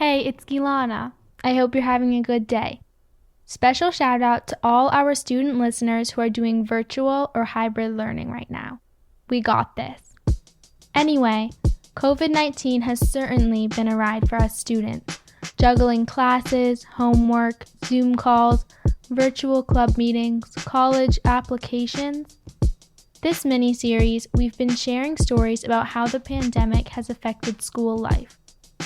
Hey, it's Gilana. I hope you're having a good day. Special shout out to all our student listeners who are doing virtual or hybrid learning right now. We got this. Anyway, COVID-19 has certainly been a ride for us students, juggling classes, homework, Zoom calls, virtual club meetings, college applications. This mini-series, we've been sharing stories about how the pandemic has affected school life.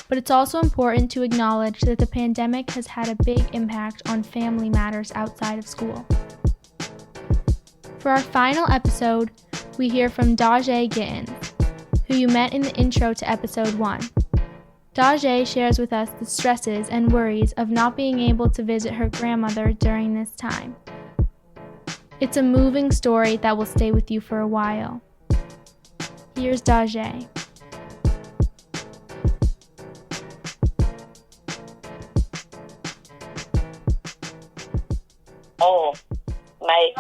But it's also important to acknowledge that the pandemic has had a big impact on family matters outside of school. For our final episode, we hear from Dajae Gittins, who you met in the intro to episode 1. Dajae shares with us the stresses and worries of not being able to visit her grandmother during this time. It's a moving story that will stay with you for a while. Here's Dajae. Oh, my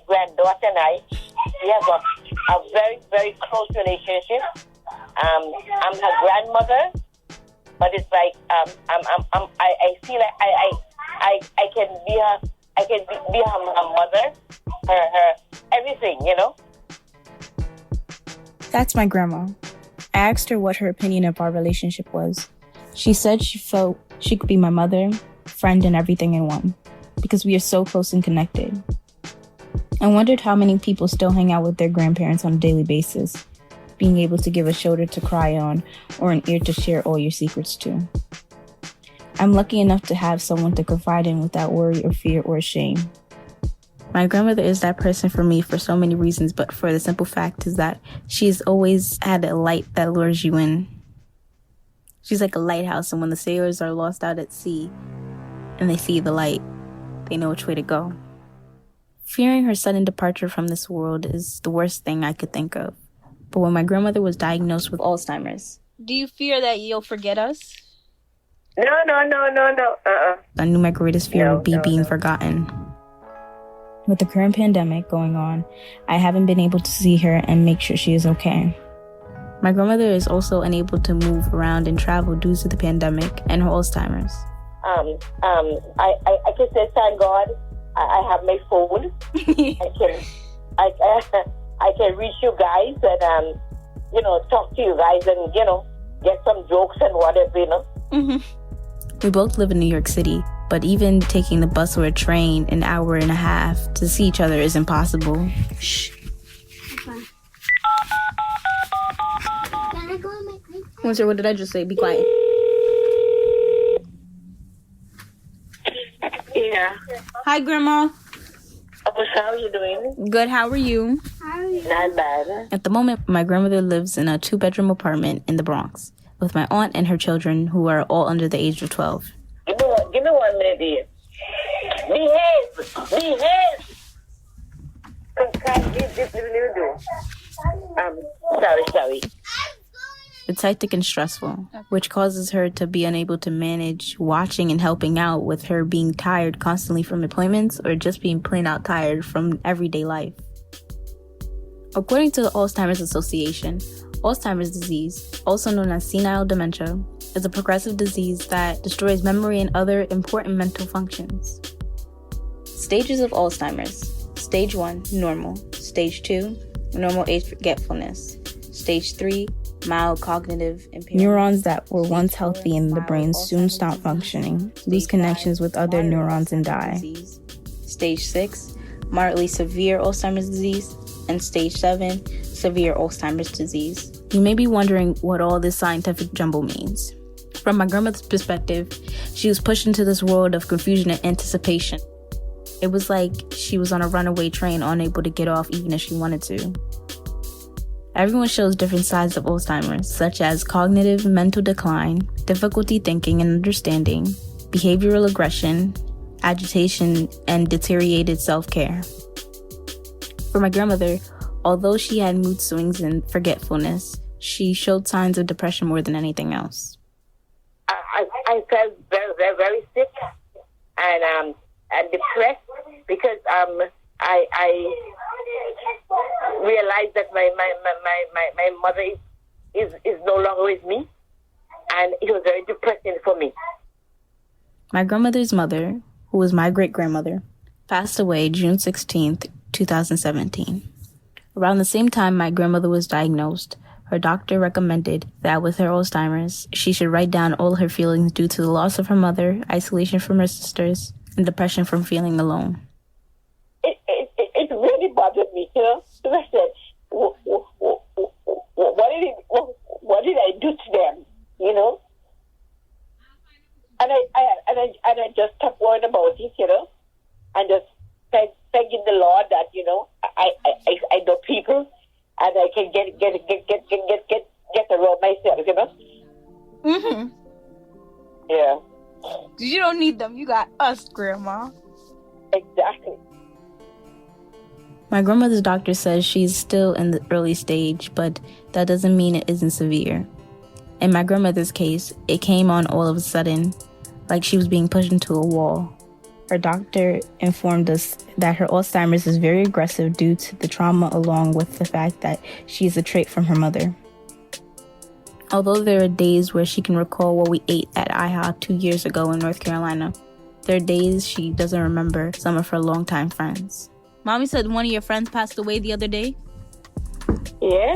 granddaughter and I, we have a very, very close relationship. I'm her grandmother, but it's like I feel like I can be her mother, her everything, you know. That's my grandma. I asked her what her opinion of our relationship was. She said she felt she could be my mother, friend, and everything in one, because we are so close and connected. I wondered how many people still hang out with their grandparents on a daily basis, being able to give a shoulder to cry on or an ear to share all your secrets to. I'm lucky enough to have someone to confide in without worry or fear or shame. My grandmother is that person for me for so many reasons, but for the simple fact is that she's always had a light that lures you in. She's like a lighthouse, and when the sailors are lost out at sea and they see the light, they know which way to go. Fearing her sudden departure from this world is the worst thing I could think of. But when my grandmother was diagnosed with Alzheimer's, do you fear that you'll forget us? No. I knew my greatest fear would be being forgotten. With the current pandemic going on, I haven't been able to see her and make sure she is okay. My grandmother is also unable to move around and travel due to the pandemic and her Alzheimer's. I can say thank God I have my phone. I can reach you guys and talk to you guys and get some jokes and whatever. Mm-hmm. We both live in New York City, but even taking the bus or a train an hour and a half to see each other is impossible. Shh. Okay. Can I go on my plate? What did I just say? Be quiet. Yeah. Hi, Grandma. How are you doing? Good, how are you? Not bad. At the moment, my grandmother lives in a 2-bedroom apartment in the Bronx with my aunt and her children, who are all under the age of 12. Give me 1 minute, dear. Behave. Sorry. It's hectic and stressful, which causes her to be unable to manage watching and helping out, with her being tired constantly from appointments or just being plain out tired from everyday life. According to the Alzheimer's Association, Alzheimer's disease, also known as senile dementia, is a progressive disease that destroys memory and other important mental functions. Stages of Alzheimer's: Stage 1, normal. Stage 2, normal age forgetfulness. Stage 3, mild cognitive impairment. Neurons that were once healthy in the brain soon stop functioning, lose connections with other neurons, and die. Stage 6, moderately severe Alzheimer's disease. And Stage 7, severe Alzheimer's disease. You may be wondering what all this scientific jumble means. From my grandmother's perspective, she was pushed into this world of confusion and anticipation. It was like she was on a runaway train, unable to get off even if she wanted to. Everyone shows different sides of Alzheimer's, such as cognitive mental decline, difficulty thinking and understanding, behavioral aggression, agitation, and deteriorated self-care. For my grandmother, although she had mood swings and forgetfulness, she showed signs of depression more than anything else. I felt very, very, very sick and depressed because I realized that my mother is no longer with me, and it was very depressing for me. My grandmother's mother, who was my great-grandmother, passed away June 16th, 2017. Around the same time my grandmother was diagnosed, her doctor recommended that with her Alzheimer's, she should write down all her feelings due to the loss of her mother, isolation from her sisters, and depression from feeling alone. It really bothered me, you know. So I said, what did I do to them, you know? And I just stopped worrying about it, you know, and just thanking the Lord that, you know, I know people and I can get around myself, you know. Mm-hmm. Yeah. You don't need them. You got us, Grandma. Exactly. My grandmother's doctor says she's still in the early stage, but that doesn't mean it isn't severe. In my grandmother's case, it came on all of a sudden, like she was being pushed into a wall. Her doctor informed us that her Alzheimer's is very aggressive due to the trauma along with the fact that she is a trait from her mother. Although there are days where she can recall what we ate at IHOP 2 years ago in North Carolina, there are days she doesn't remember some of her longtime friends. Mommy said one of your friends passed away the other day? Yeah.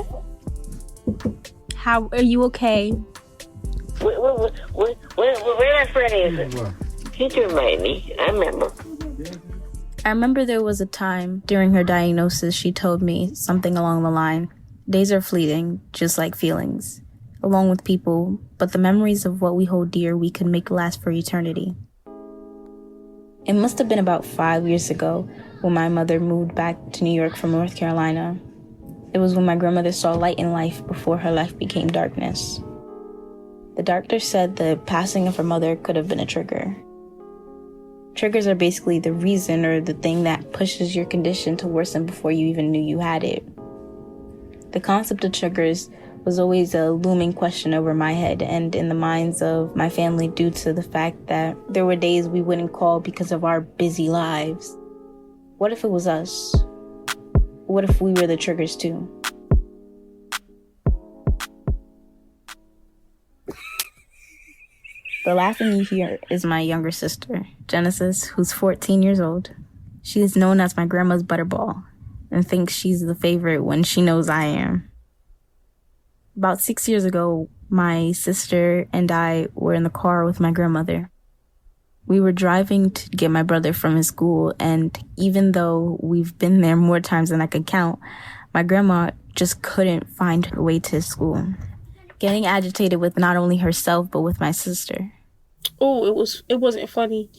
How are you okay? Where my friend is? Can you remind me? I remember there was a time during her diagnosis she told me something along the line, days are fleeting, just like feelings, along with people, but the memories of what we hold dear we could make last for eternity. It must have been about 5 years ago when my mother moved back to New York from North Carolina. It was when my grandmother saw light in life before her life became darkness. The doctor said the passing of her mother could have been a trigger. Triggers are basically the reason or the thing that pushes your condition to worsen before you even knew you had it. The concept of triggers was always a looming question over my head and in the minds of my family due to the fact that there were days we wouldn't call because of our busy lives. What if it was us? What if we were the triggers too? The laughing you hear is my younger sister, Genesis, who's 14 years old. She is known as my grandma's butterball and thinks she's the favorite when she knows I am. About 6 years ago, my sister and I were in the car with my grandmother. We were driving to get my brother from his school, and even though we've been there more times than I could count, my grandma just couldn't find her way to his school, getting agitated with not only herself, but with my sister. Oh, it wasn't funny.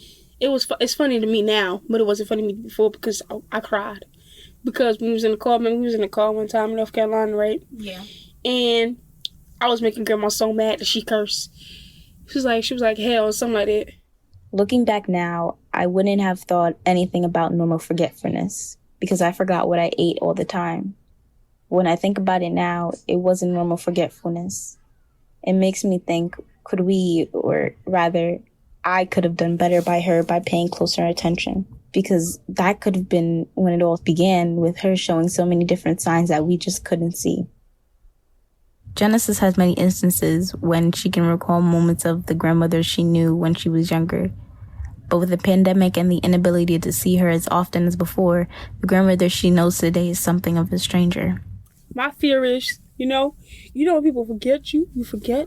It's funny to me now, but it wasn't funny to me before because I cried. Because when we was in the car, one time in North Carolina, right? Yeah. And I was making grandma so mad that she cursed. She was like, hell, or something like that. Looking back now, I wouldn't have thought anything about normal forgetfulness because I forgot what I ate all the time. When I think about it now, it wasn't normal forgetfulness. It makes me think, could we, or rather, I could have done better by her by paying closer attention? Because that could have been when it all began, with her showing so many different signs that we just couldn't see. Genesis has many instances when she can recall moments of the grandmother she knew when she was younger. But with the pandemic and the inability to see her as often as before, the grandmother she knows today is something of a stranger. My fear is, when people forget you forget.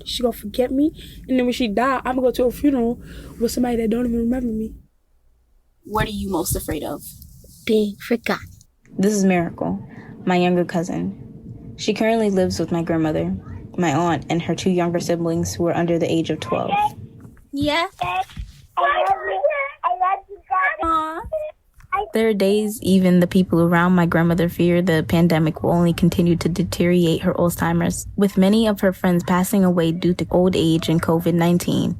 She gonna forget me, and then when she die, I'm gonna go to a funeral with somebody that don't even remember me. What are you most afraid of? Being forgotten. This is Miracle, my younger cousin. She currently lives with my grandmother, my aunt, and her 2 younger siblings who are under the age of 12. Yeah. I love you, Aww. There are days even the people around my grandmother fear the pandemic will only continue to deteriorate her Alzheimer's. With many of her friends passing away due to old age and COVID-19,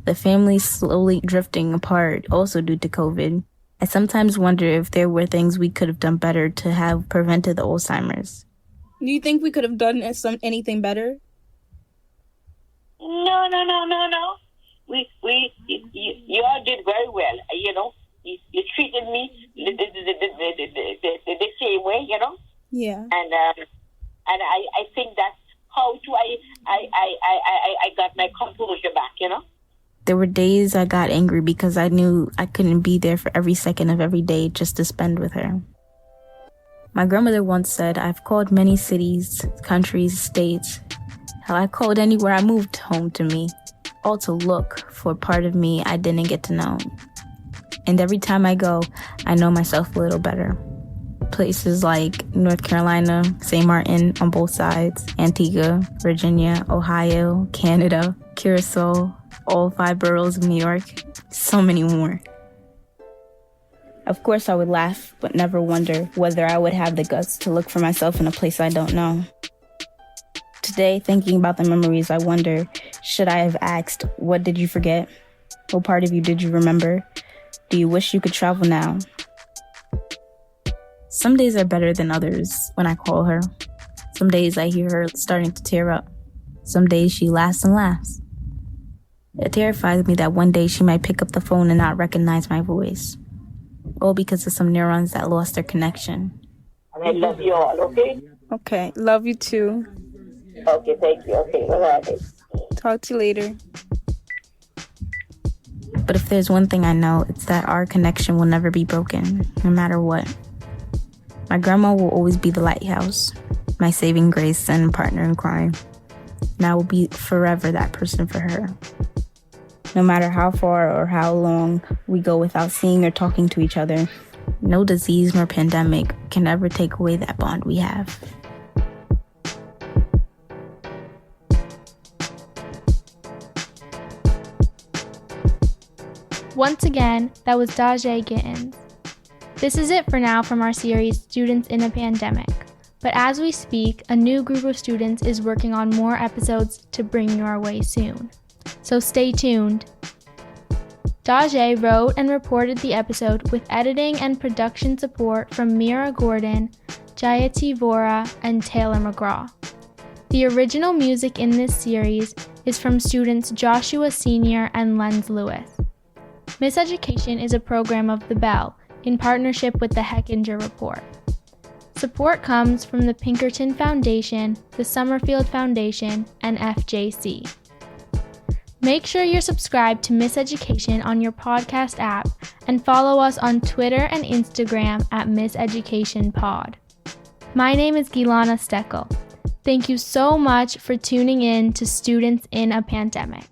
the family slowly drifting apart also due to COVID. I sometimes wonder if there were things we could have done better to have prevented the Alzheimer's. Do you think we could have done anything better? No. You all did very well, You treated me the same way, Yeah. And I think that's I got my composure back, you know? There were days I got angry because I knew I couldn't be there for every second of every day just to spend with her. My grandmother once said, I've called many cities, countries, states. Hell, I called anywhere I moved home to me, all to look for a part of me I didn't get to know. And every time I go, I know myself a little better. Places like North Carolina, St. Martin on both sides, Antigua, Virginia, Ohio, Canada, Curacao, all 5 boroughs of New York, so many more. Of course I would laugh, but never wonder whether I would have the guts to look for myself in a place I don't know. Today, thinking about the memories, I wonder, should I have asked, what did you forget? What part of you did you remember? Do you wish you could travel now? Some days are better than others when I call her. Some days I hear her starting to tear up. Some days she laughs and laughs. It terrifies me that one day she might pick up the phone and not recognize my voice. All because of some neurons that lost their connection. And I love you all, okay? Okay, love you too. Okay, thank you. Okay, bye-bye. Talk to you later. But if there's one thing I know, it's that our connection will never be broken, no matter what. My grandma will always be the lighthouse, my saving grace and partner in crime. And I will be forever that person for her. No matter how far or how long we go without seeing or talking to each other, no disease nor pandemic can ever take away that bond we have. Once again, that was Dajae Gittins. This is it for now from our series, Students in a Pandemic. But as we speak, a new group of students is working on more episodes to bring your way soon. So stay tuned. Dajae wrote and reported the episode with editing and production support from Mira Gordon, Jayati Vora, and Taylor McGraw. The original music in this series is from students Joshua Sr. and Lenz Lewis. Miseducation is a program of The Bell in partnership with the Hechinger Report. Support comes from the Pinkerton Foundation, the Summerfield Foundation, and FJC. Make sure you're subscribed to Miseducation on your podcast app and follow us on Twitter and Instagram at MisEducationPod. My name is Gilana Steckel. Thank you so much for tuning in to Students in a Pandemic.